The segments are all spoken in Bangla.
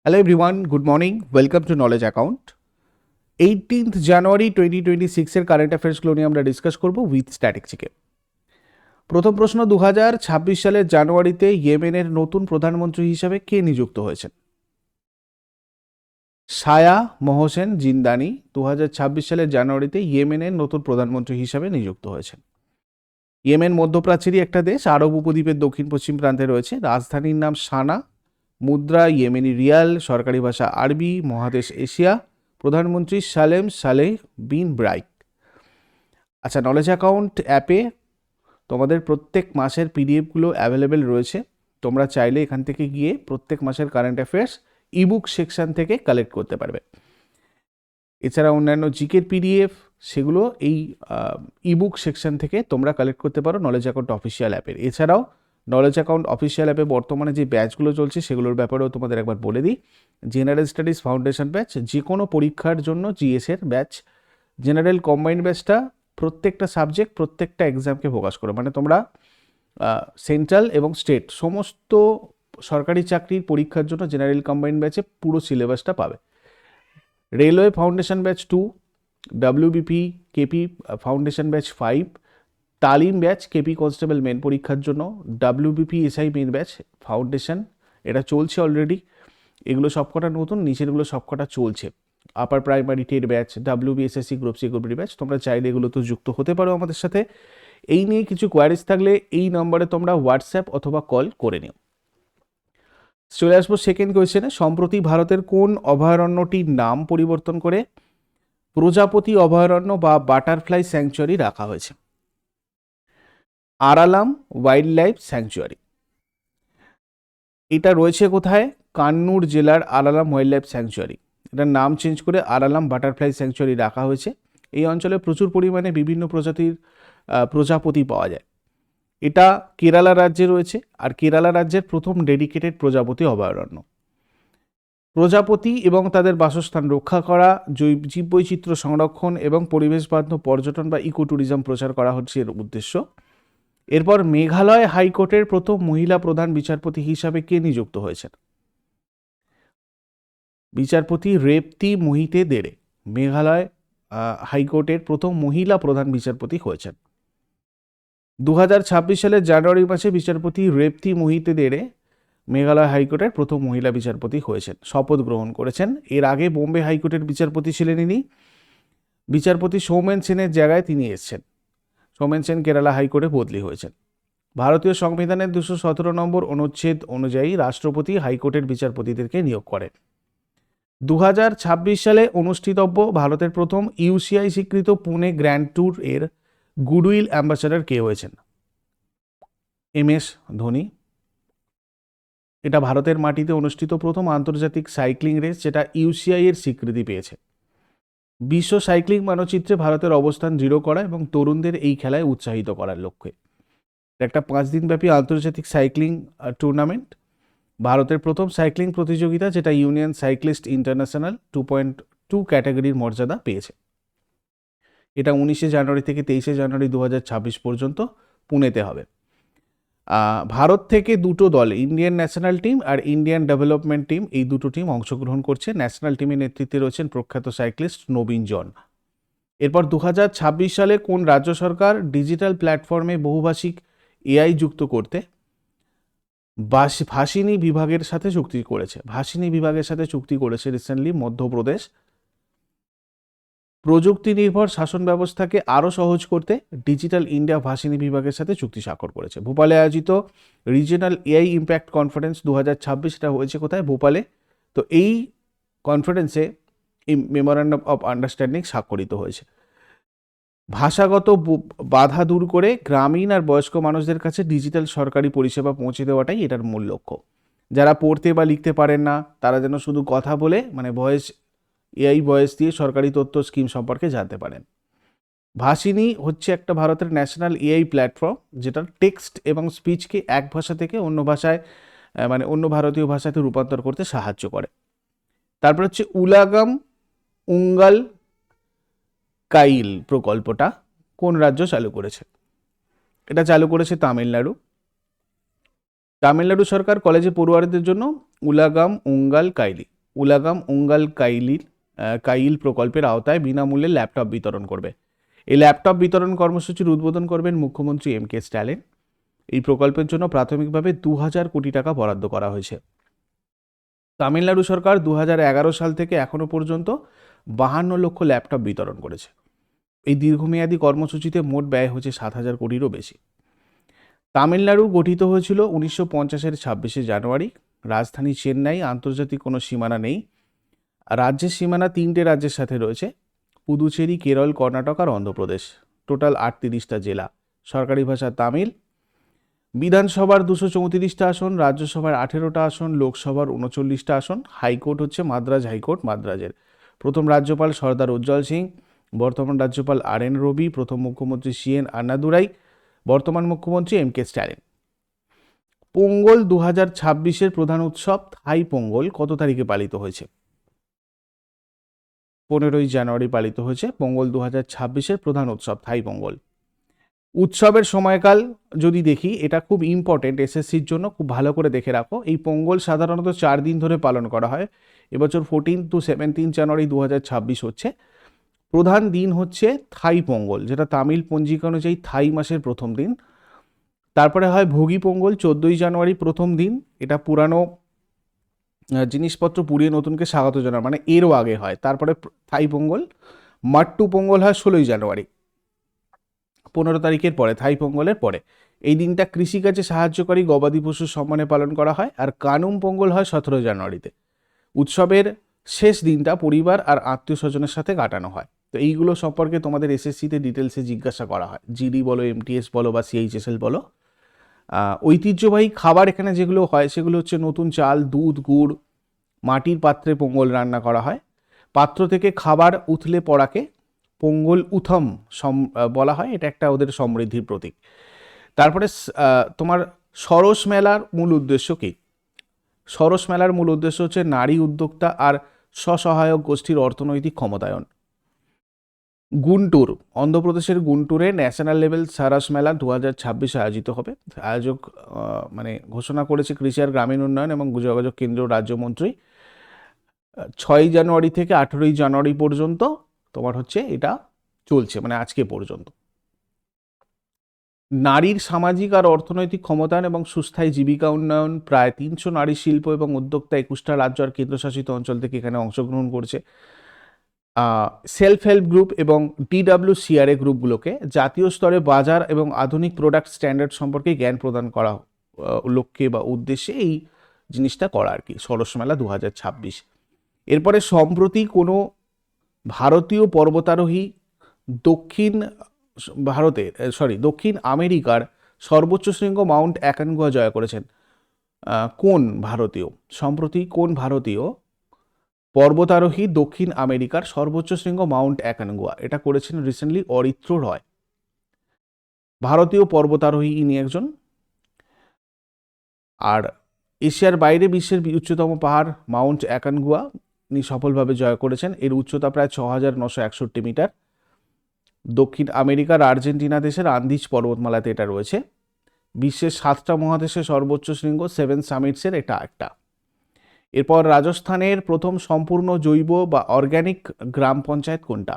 Hello everyone, good morning. Welcome to Knowledge Account. 18th জানুয়ারি 2026 এর কারেন্ট অ্যাফেয়ার্সগুলো নিয়ে আমরা ডিসকাস করব উইথ স্ট্যাটিস্টিকে। প্রথম প্রশ্ন, 2026 সালের জানুয়ারিতে ইয়েমেনের নতুন প্রধানমন্ত্রী হিসাবে কে নিযুক্ত হয়েছেন? সায়া মোহসেন জিন্দানি 2026 সালের জানুয়ারিতে ইয়েমেনের নতুন প্রধানমন্ত্রী হিসাবে নিযুক্ত হয়েছেন। ইয়েমেন মধ্যপ্রাচ্যেরই একটা দেশ, আরব উপদ্বীপের দক্ষিণ পশ্চিম প্রান্তে রয়েছে। রাজধানীর নাম সানা, মুদ্রা ইয়েমেনি রিয়াল, সরকারি ভাষা আরবি, মহাদেশ এশিয়া। প্রধানমন্ত্রী সালেম সালেহ বিন ব্রাইক। আচ্ছা, নলেজ অ্যাকাউন্ট অ্যাপে তোমাদের প্রত্যেক মাসের পিডিএফগুলো অ্যাভেলেবেল রয়েছে। তোমরা চাইলে এখান থেকে গিয়ে প্রত্যেক মাসের কারেন্ট অ্যাফেয়ার্স ইবুক সেকশন থেকে কালেক্ট করতে পারবে। এছাড়া অন্যান্য জিকের পিডিএফ সেগুলো এই ইবুক সেকশন থেকে তোমরা কালেক্ট করতে পারো নলেজ অ্যাকাউন্ট অফিসিয়াল অ্যাপের। এছাড়াও নলেজ অ্যাকাউন্ট অফিসিয়াল অ্যাপে বর্তমানে যে ব্যাচগুলো চলছে সেগুলোর ব্যাপারেও তোমাদের একবার বলে দিই। জেনারেল স্টাডিজ ফাউন্ডেশন ব্যাচ, যে কোনো পরীক্ষার জন্য জিএসের ব্যাচ। জেনারেল কম্বাইন্ড ব্যাচটা প্রত্যেকটা সাবজেক্ট প্রত্যেকটা এক্সামকে ফোকাস করে, মানে তোমরা সেন্ট্রাল এবং স্টেট সমস্ত সরকারি চাকরির পরীক্ষার জন্য জেনারেল কম্বাইন্ড ব্যাচে পুরো সিলেবাসটা পাবে। Railway foundation batch 2, WBP KP foundation batch 5, Talim batch KP constable main পরীক্ষার জন্য, WBP SI main batch foundation, এটা চলছে অলরেডি। এগুলো সবকটা নতুন, নিচেরগুলো সবকটা চলছে। Upper primary TET batch, WBSSC group C group D batch. তোমরা চাইলে এগুলো তো যুক্ত হতে পারো আমাদের সাথে। এই নিয়ে কিছু কোয়ারিজ থাকলে এই নম্বরে তোমরা হোয়াটসঅ্যাপ অথবা কল করে নিও। চলে আসবো সেকেন্ড কোয়েশ্চেনে। সম্প্রতি ভারতের কোন অভয়ারণ্যটির নাম পরিবর্তন করে প্রজাপতি অভয়ারণ্য বা বাটারফ্লাই স্যাংচুয়ারি রাখা হয়েছে? আরালাম ওয়াইল্ড লাইফ স্যাংচুয়ারি। এটা রয়েছে কোথায়? কান্নুর জেলার আরালাম ওয়াইল্ড লাইফ স্যাংচুয়ারি। এটার নাম চেঞ্জ করে আরালাম বাটারফ্লাই স্যাংচুয়ারি রাখা হয়েছে। এই অঞ্চলে প্রচুর পরিমাণে বিভিন্ন প্রজাতির প্রজাপতি পাওয়া যায়। এটা কেরালা রাজ্যে রয়েছে, আর কেরালা রাজ্যের প্রথম ডেডিকেটেড প্রজাপতি অভয়ারণ্য। প্রজাপতি এবং তাদের বাসস্থান রক্ষা করা, জীববৈচিত্র্য সংরক্ষণ এবং পরিবেশ বান্ধব পর্যটন বা ইকো ট্যুরিজম প্রচার করা হচ্ছে এর উদ্দেশ্য। এরপর মেঘালয় হাইকোর্টের প্রথম মহিলা প্রধান বিচারপতি হিসাবে কে নিযুক্ত হয়েছেন? বিচারপতি রেপ্তি মোহিতে দেরে মেঘালয় হাইকোর্টের প্রথম মহিলা প্রধান বিচারপতি হয়েছেন। 2026 সালের জানুয়ারি মাসে বিচারপতি রেপ্তি মোহিতে দেরে মেঘালয় হাইকোর্টের প্রথম মহিলা বিচারপতি হয়েছেন, শপথ গ্রহণ করেছেন। এর আগে বোম্বে হাইকোর্টের বিচারপতি ছিলেন ইনি। বিচারপতি সৌমেন সেনের জায়গায় তিনি এসেছেন। সৌমেন সেন কেরালা হাইকোর্টে বদলি হয়েছেন। ভারতীয় সংবিধানের 217 নম্বর অনুচ্ছেদ অনুযায়ী রাষ্ট্রপতি হাইকোর্টের বিচারপতিদেরকে নিয়োগ করেন। 2026 সালে অনুষ্ঠিতব্য ভারতের প্রথম ইউসিআই স্বীকৃত পুনে গ্র্যান্ড ট্যুর এর গুডউইল অ্যাম্বাসাডর কে হয়েছেন? এমএস ধোনি। এটা ভারতের মাটিতে অনুষ্ঠিত প্রথম আন্তর্জাতিক সাইক্লিং রেস যেটা ইউসিআই এর স্বীকৃতি পেয়েছে। বিশ্ব সাইক্লিং মানচিত্রে ভারতের অবস্থান দৃঢ় করা এবং তরুণদের এই খেলায় উৎসাহিত করার লক্ষ্যে একটা 5 দিনব্যাপী আন্তর্জাতিক সাইক্লিং টুর্নামেন্ট। ভারতের প্রথম সাইক্লিং প্রতিযোগিতা যেটা ইউনিয়ন সাইক্লিস্ট ইন্টারন্যাশনাল 2.2 ক্যাটাগরির মর্যাদা পেয়েছে। এটা 19শে জানুয়ারি থেকে 23শে জানুয়ারি 2026 পর্যন্ত পুনেতে হবে। ভারত থেকে দুটো দল, ইন্ডিয়ান ন্যাশনাল টিম আর ইন্ডিয়ান ডেভেলপমেন্ট টিম, এই দুটো টিম অংশগ্রহণ করছে। ন্যাশনাল টিমের নেতৃত্বে রয়েছেন প্রখ্যাত সাইক্লিস্ট নবীন জন। এরপর 2026 সালে কোন রাজ্য সরকার ডিজিটাল প্ল্যাটফর্মে বহুভাষিক এআই যুক্ত করতে ভাষিনী বিভাগের সাথে চুক্তি করেছে? ভাষিনী বিভাগের সাথে চুক্তি করেছে রিসেন্টলি মধ্যপ্রদেশ। প্রযুক্তি নির্ভর শাসন ব্যবস্থাকে আরও সহজ করতে ডিজিটাল ইন্ডিয়া ভাষিনী বিভাগের সাথে চুক্তি স্বাক্ষর করেছে। ভোপালে আয়োজিত রিজিওনাল এআই ইম্প্যাক্ট কনফারেন্স 2026 এটা হয়েছে কোথায়? ভোপালে। তো এই কনফারেন্সে এই মেমোরান্ডাম অফ আন্ডারস্ট্যান্ডিং স্বাক্ষরিত হয়েছে। ভাষাগত বাধা দূর করে গ্রামীণ আর বয়স্ক মানুষদের কাছে ডিজিটাল সরকারি পরিষেবা পৌঁছে দেওয়াটাই এটার মূল লক্ষ্য। যারা পড়তে বা লিখতে পারেন না তারা যেন শুধু কথা বলে, মানে ভয়েস, এআই ভয়েস দিয়ে সরকারি তথ্য স্কিম সম্পর্কে জানতে পারেন। ভাষিনী হচ্ছে একটা ভারতের ন্যাশনাল এআই প্ল্যাটফর্ম যেটা টেক্সট এবং স্পিচকে এক ভাষা থেকে অন্য ভাষায়, মানে অন্য ভারতীয় ভাষাতে রূপান্তর করতে সাহায্য করে। তারপর হচ্ছে উলাগাম উঙ্গাল কাইল প্রকল্পটা কোন রাজ্য চালু করেছে? এটা চালু করেছে তামিলনাড়ু। তামিলনাড়ু সরকার কলেজে পড়ুয়ারদের জন্য উলাগাম উঙ্গাল কাইলি। উলাগাম উঙ্গাল কাইল প্রকল্পের আওতায় বিনামূল্যে ল্যাপটপ বিতরণ করবে। এই ল্যাপটপ বিতরণ কর্মসূচির উদ্বোধন করবেন মুখ্যমন্ত্রী এম.কে. স্ট্যালিন। এই প্রকল্পের জন্য প্রাথমিকভাবে 2000 কোটি টাকা বরাদ্দ করা হয়েছে। তামিলনাড়ু সরকার 2011 সাল থেকে এখনো পর্যন্ত 52 লক্ষ ল্যাপটপ বিতরণ করেছে। এই দীর্ঘমেয়াদী কর্মসূচিতে মোট ব্যয় হয়েছে 7000 কোটিরও বেশি। তামিলনাড়ু গঠিত হয়েছিল 1950-এর 26শে জানুয়ারি। রাজধানী চেন্নাই, আন্তর্জাতিক কোনো সীমানা নেই। রাজ্যের সীমানা 3টে রাজ্যের সাথে রয়েছে: পুদুচেরি, কেরল, কর্ণাটক আর অন্ধ্রপ্রদেশ। টোটাল 38টা জেলা। সরকারি ভাষা তামিল। বিধানসভার 234টা আসন, রাজ্যসভার 18টা আসন, লোকসভার 39টা আসন। হাইকোর্ট হচ্ছে মাদ্রাজ হাইকোর্ট, মাদ্রাজের। প্রথম রাজ্যপাল সর্দার উজ্জ্বল সিং, বর্তমান রাজ্যপাল আর.এন. রবি, প্রথম মুখ্যমন্ত্রী সি.এন. আন্নাদুরাই, বর্তমান মুখ্যমন্ত্রী এম.কে. স্ট্যালিন। পোঙ্গল 2026-এর প্রধান উৎসব থাই পোঙ্গল কত তারিখে পালিত হয়েছে? 15ই জানুয়ারি পালিত হয়েছে পোঙ্গল 2026-এর প্রধান উৎসব থাই পোঙ্গল। উৎসবের সময়কাল যদি দেখি, এটা খুব ইম্পর্টেন্ট এসএসসির জন্য, খুব ভালো করে দেখে রাখো। এই পোঙ্গল সাধারণত 4 দিন ধরে পালন করা হয়। এবছর 14 to 17 জানুয়ারি 2026 হচ্ছে। প্রধান দিন হচ্ছে থাই পোঙ্গল, যেটা তামিল পঞ্জিকা অনুযায়ী থাই মাসের প্রথম দিন। তারপরে হয় ভোগী পোঙ্গল 14ই জানুয়ারি প্রথম দিন। এটা পুরানো জিনিসপত্র পুড়িয়ে নতুনকে স্বাগত জানানো, মানে এরও আগে হয়। তারপরে থাই পোঙ্গল। মাট্টু পোঙ্গল হয় 16ই জানুয়ারি, 15 তারিখের পরে, থাই পোঙ্গলের পরে। এই দিনটা কৃষিকাজে সাহায্যকারী গবাদি পশুর সম্মানে পালন করা হয়। আর কানুম পোঙ্গল হয় 17 জানুয়ারিতে। উৎসবের শেষ দিনটা পরিবার আর আত্মীয় স্বজনের সাথে কাটানো হয়। তো এইগুলো সম্পর্কে তোমাদের এসএসসিতে ডিটেলসে জিজ্ঞাসা করা হয়, জিডি বলো, এমটিএস বলো বা সিএইচএসএল বলো। ঐতিহ্যবাহী খাবার এখানে যেগুলো হয় সেগুলো হচ্ছে নতুন চাল, দুধ, গুড়। মাটির পাত্রে পোঙ্গল রান্না করা হয়। পাত্র থেকে খাবার উথলে পড়াকে পোঙ্গল উথম বলা হয়। এটা একটা ওদের সমৃদ্ধির প্রতীক। তারপরে তোমার সরস মেলার মূল উদ্দেশ্য কি? সরস মেলার মূল উদ্দেশ্য হচ্ছে নারী উদ্যোক্তা আর স্বসহায়ক গোষ্ঠীর অর্থনৈতিক ক্ষমতায়ন। গুন্টুর, অন্ধ্রপ্রদেশের গুন্টুরে ন্যাশনাল লেভেল সরস মেলা 2026 আয়োজিত হবে। আয়োজক মানে ঘোষণা করেছে কৃষি আর গ্রামীণ উন্নয়ন এবং যোগাযোগ কেন্দ্রীয় রাজ্যমন্ত্রী। 6 জানুয়ারি থেকে 18 জানুয়ারি পর্যন্ত তোমার হচ্ছে এটা চলছে, মানে আজকে পর্যন্ত। নারীর সামাজিক আর অর্থনৈতিক ক্ষমতায়ন এবং সুস্থায়ী জীবিকা উন্নয়ন, প্রায় 300 নারী শিল্প এবং উদ্যোক্তা 21টা রাজ্য আর কেন্দ্রশাসিত অঞ্চল থেকে এখানে অংশগ্রহণ করছে। সেলফ হেল্প গ্রুপ এবং DWCRA গ্রুপগুলোকে জাতীয় স্তরে বাজার এবং আধুনিক প্রোডাক্ট স্ট্যান্ডার্ড সম্পর্কে জ্ঞান প্রদান করা লক্ষ্যে বা উদ্দেশ্যে এই জিনিসটা করা আর কি, সরস মেলা 2026। এরপরে সম্প্রতি কোনো ভারতীয় পর্বতারোহী দক্ষিণ আমেরিকার সর্বোচ্চ শৃঙ্গ মাউন্ট অ্যাকনগুয়া জয় করেছেন। সম্প্রতি কোন ভারতীয় পর্বতারোহী দক্ষিণ আমেরিকার সর্বোচ্চ শৃঙ্গ মাউন্ট অ্যাকনগুয়া এটা করেছেন রিসেন্টলি অরিত্র রয়। ভারতীয় পর্বতারোহী ইনি একজন। আর এশিয়ার বাইরে বিশ্বের উচ্চতম পাহাড় মাউন্ট অ্যাকনগুয়া ইনি সফলভাবে জয় করেছেন। এর উচ্চতা প্রায় 6961 মিটার। দক্ষিণ আমেরিকার আর্জেন্টিনা দেশের আন্দিজ পর্বতমালাতে এটা রয়েছে। বিশ্বের 7টা মহাদেশের সর্বোচ্চ শৃঙ্গ 7 সামিটসের এটা একটা। এরপর রাজস্থানের প্রথম সম্পূর্ণ জৈব বা অর্গ্যানিক গ্রাম পঞ্চায়েত কোনটা?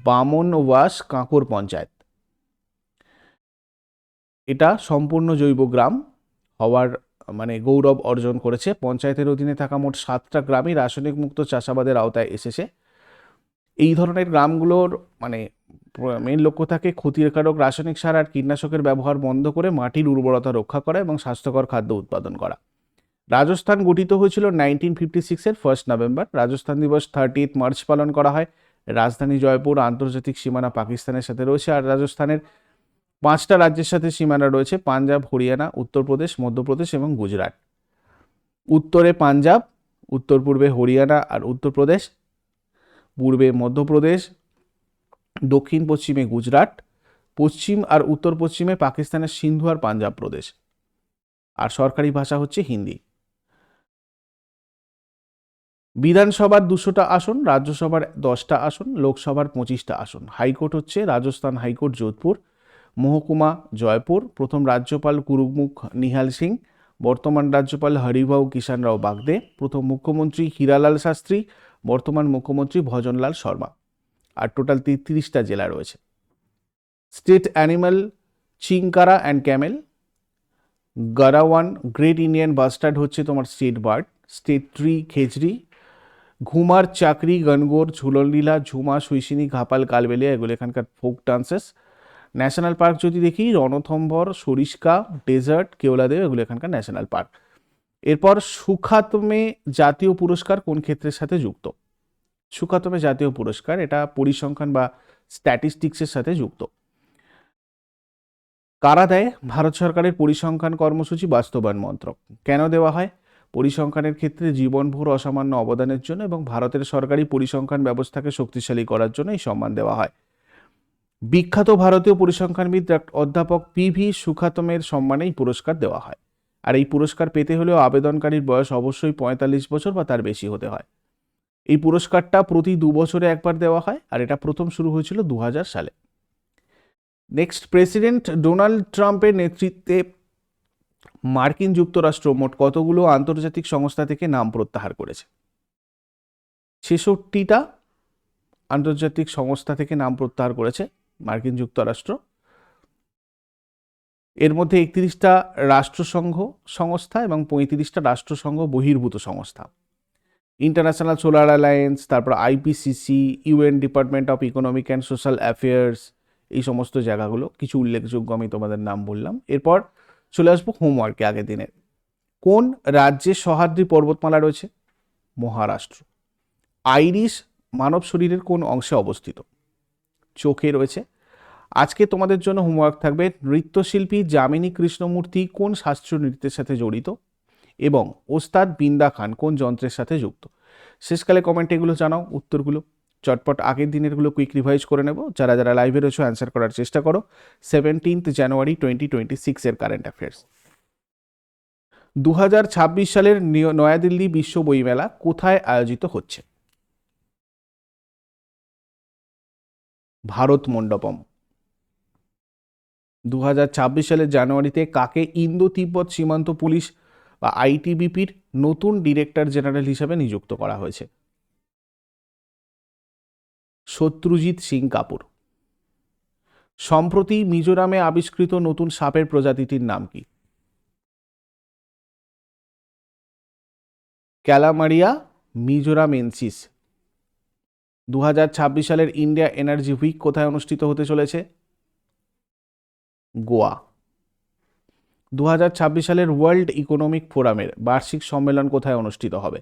বামনওয়াস কাঁকর পঞ্চায়েত। এটা সম্পূর্ণ জৈব গ্রাম হওয়ার মানে গৌরব অর্জন করেছে। পঞ্চায়েতের অধীনে থাকা মোট 7টা গ্রামই রাসায়নিক মুক্ত চাষাবাদের আওতায় এসেছে। এই ধরনের গ্রামগুলোর মানে মেন লক্ষ্য থাকে ক্ষতিকারক রাসায়নিক সার আর কীটনাশকের ব্যবহার বন্ধ করে মাটির উর্বরতা রক্ষা করা এবং স্বাস্থ্যকর খাদ্য উৎপাদন করা। রাজস্থান গঠিত হয়েছিল 1956-এর 1 নভেম্বর। রাজস্থান দিবস 30 মার্চ পালন করা হয়। রাজধানী জয়পুর। আন্তর্জাতিক সীমানা পাকিস্তানের সাথে রয়েছে। আর রাজস্থানের 5টা রাজ্যের সাথে সীমানা রয়েছে: পাঞ্জাব, হরিয়ানা, উত্তরপ্রদেশ, মধ্যপ্রদেশ এবং গুজরাট। উত্তরে পাঞ্জাব, উত্তর পূর্বে হরিয়ানা আর উত্তরপ্রদেশ, পূর্বে মধ্যপ্রদেশ, দক্ষিণ পশ্চিমে গুজরাট, পশ্চিম আর উত্তর পশ্চিমে পাকিস্তানের সিন্ধু আর পাঞ্জাব প্রদেশ। আর সরকারি ভাষা হচ্ছে হিন্দি। বিধানসভার 200টা আসন, রাজ্যসভার 10টা আসন, লোকসভার 25টা আসন। হাইকোর্ট হচ্ছে রাজস্থান হাইকোর্ট যোধপুর, মহকুমা জয়পুর। প্রথম রাজ্যপাল গুরুমুখ নিহাল সিং, বর্তমান রাজ্যপাল হরিভাউ কিষাণ রাও বাগদে, প্রথম মুখ্যমন্ত্রী হীরালাল শাস্ত্রী, বর্তমান মুখ্যমন্ত্রী ভজনলাল শর্মা। আর টোটাল 33টা জেলা রয়েছে। State animal chinkara and camel. Godawan great Indian bustard হচ্ছে তোমার state bird. State tree khejri. Ghoomar, Chakri, Gangaur, ঝুলনলীলা, Jhuma, সুইসিনী, ঘাপাল, Kalbelia এগুলো এখানকার ফোক ডান্সেস। ন্যাশনাল পার্ক যদি দেখি রণথম্বর, সরিষ্কা, ডেজার্ট, কেওলাদেও এগুলো এখানকার ন্যাশনাল পার্ক। এরপর সুখাতমে জাতীয় পুরস্কার কোন ক্ষেত্রের সাথে যুক্ত? সুখাতমে জাতীয় পুরস্কার এটা পরিসংখ্যান বা স্ট্যাটিস্টিক্সের সাথে যুক্ত। কারা দেয়? ভারত সরকারের পরিসংখ্যান কর্মসূচি বাস্তবায়ন মন্ত্রক। কেন দেওয়া হয়? পরিসংখ্যানের ক্ষেত্রে জীবনভর অসামান্য অবদানের জন্য এবং ভারতের সরকারি পরিসংখ্যান ব্যবস্থাকে শক্তিশালী করার জন্য এই সম্মান দেওয়া হয়। বিখ্যাত ভারতীয় পরিসংখ্যানবিদ অধ্যাপক PV সুখাতমের সম্মানে এই পুরস্কার দেওয়া হয়। আর এই পুরস্কার পেতে হলেও আবেদনকারীর বয়স অবশ্যই 45 বছর বা তার বেশি হতে হয়। এই পুরস্কারটা প্রতি 2 বছরে একবার দেওয়া হয়, আর এটা প্রথম শুরু হয়েছিল 2000 সালে। নেক্সট, প্রেসিডেন্ট ডোনাল্ড ট্রাম্পের নেতৃত্বে মার্কিন যুক্তরাষ্ট্র মোট কতগুলো আন্তর্জাতিক সংস্থা থেকে নাম প্রত্যাহার করেছে? 66টা আন্তর্জাতিক সংস্থা থেকে নাম প্রত্যাহার করেছে মার্কিন যুক্তরাষ্ট্র। এর মধ্যে 31টা রাষ্ট্রসংঘ সংস্থা এবং 35টা রাষ্ট্রসংঘ বহির্ভূত সংস্থা। ইন্টারন্যাশনাল সোলার অ্যালায়েন্স, তারপর IPCC, UN department of economic and social affairs, এই সমস্ত জায়গাগুলো কিছু উল্লেখযোগ্য আমি তোমাদের নাম বললাম। এরপর চলে আসবো হোমওয়ার্কে আগের দিনের। কোন রাজ্যে সহ্যাদ্রি পর্বতমালা রয়েছে? মহারাষ্ট্র। আইরিশ মানব শরীরের কোন অংশে অবস্থিত? চোখে রয়েছে। আজকে তোমাদের জন্য হোমওয়ার্ক থাকবে নৃত্যশিল্পী যামিনী কৃষ্ণমূর্তি কোন শাস্ত্রীয় নৃত্যের সাথে জড়িত এবং ওস্তাদ বিন্দা খান কোন যন্ত্রের সাথে যুক্ত। শেষকালে কমেন্টে এগুলো জানাও উত্তরগুলো। চটপট আগের দিনেরগুলো কুইক রিভাইজ করে নেব। যারা যারা লাইভে রয়েছে অ্যান্সার করার চেষ্টা করো। 17 জানুয়ারি 2026 এর কারেন্ট অ্যাফেয়ার্স। 2026 সালের নয়াদিল্লি বিশ্ব বইমেলা কোথায় আয়োজিত হচ্ছে? ভারত মণ্ডপম। 2026 সালের জানুয়ারিতে কাকে ইন্দো তিব্বত সীমান্ত পুলিশ বা ITBPর নতুন ডিরেক্টর জেনারেল হিসেবে নিযুক্ত করা হয়েছে? সত্যজিৎ সিং কাপুর। সম্প্রতি মিজোরামে আবিষ্কৃত নতুন সাপের প্রজাতিটির নাম কি? ক্যালামারিয়া মিজোরামেন্সিস। 2026 সালের ইন্ডিয়া এনার্জি উইক কোথায় অনুষ্ঠিত হতে চলেছে? গোয়া। 2026 সালের ওয়ার্ল্ড ইকোনমিক ফোরামের বার্ষিক সম্মেলন কোথায় অনুষ্ঠিত হবে?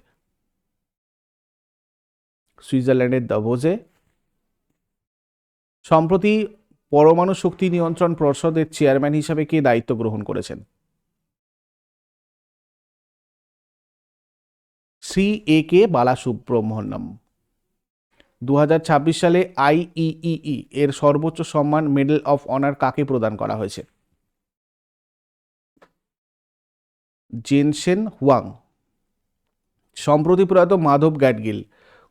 সুইজারল্যান্ডের দাভোসে। সম্প্রতি পরমাণু শক্তি নিয়ন্ত্রণ পর্ষদের চেয়ারম্যান হিসাবে কে দায়িত্ব গ্রহণ করেছেন? শ্রী AK বালাসুব্রহ্মণ্যম। 2026 সালে IEEE এর সর্বোচ্চ সম্মান মেডেল অফ অনার কাকে প্রদান করা হয়েছে? Jensen Huang. সম্প্রতি প্রয়াত মাধব গ্যাডগিল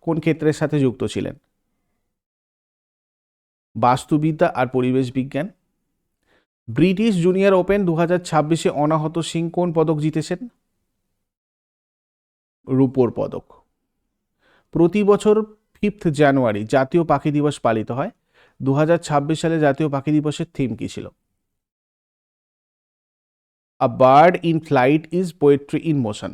কোন ক্ষেত্রের সাথে যুক্ত ছিলেন? বাস্তুবিদ্যা আর পরিবেশ বিজ্ঞান। ব্রিটিশ জুনিয়র ওপেন 2026-এ অনাহত সিং কোন পদক জিতেছেন? রূপোর পদক। প্রতি বছর 5 জানুয়ারি জাতীয় পাখি দিবস পালিত হয়। 2026 সালে জাতীয় পাখি দিবসের থিম কি ছিল? A bird in flight is poetry in motion.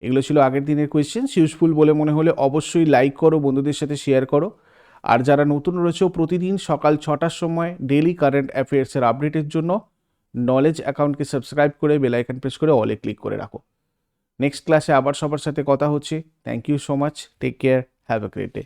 এগুলো ছিল আগের দিনের কোয়েশ্চেন্স। ইউজফুল বলে মনে হলে অবশ্যই লাইক করো, বন্ধুদের সাথে শেয়ার করো। আর যারা নতুন রয়েছে প্রতিদিন সকাল 6টার সময় ডেইলি কারেন্ট অ্যাফেয়ার্সের আপডেটের জন্য নলেজ অ্যাকাউন্টকে সাবস্ক্রাইব করে বেল আইকন প্রেস করে অলে ক্লিক করে রাখো। নেক্সট ক্লাসে আবার সবার সাথে কথা হচ্ছে। Thank you so much. Take care. Have a great day.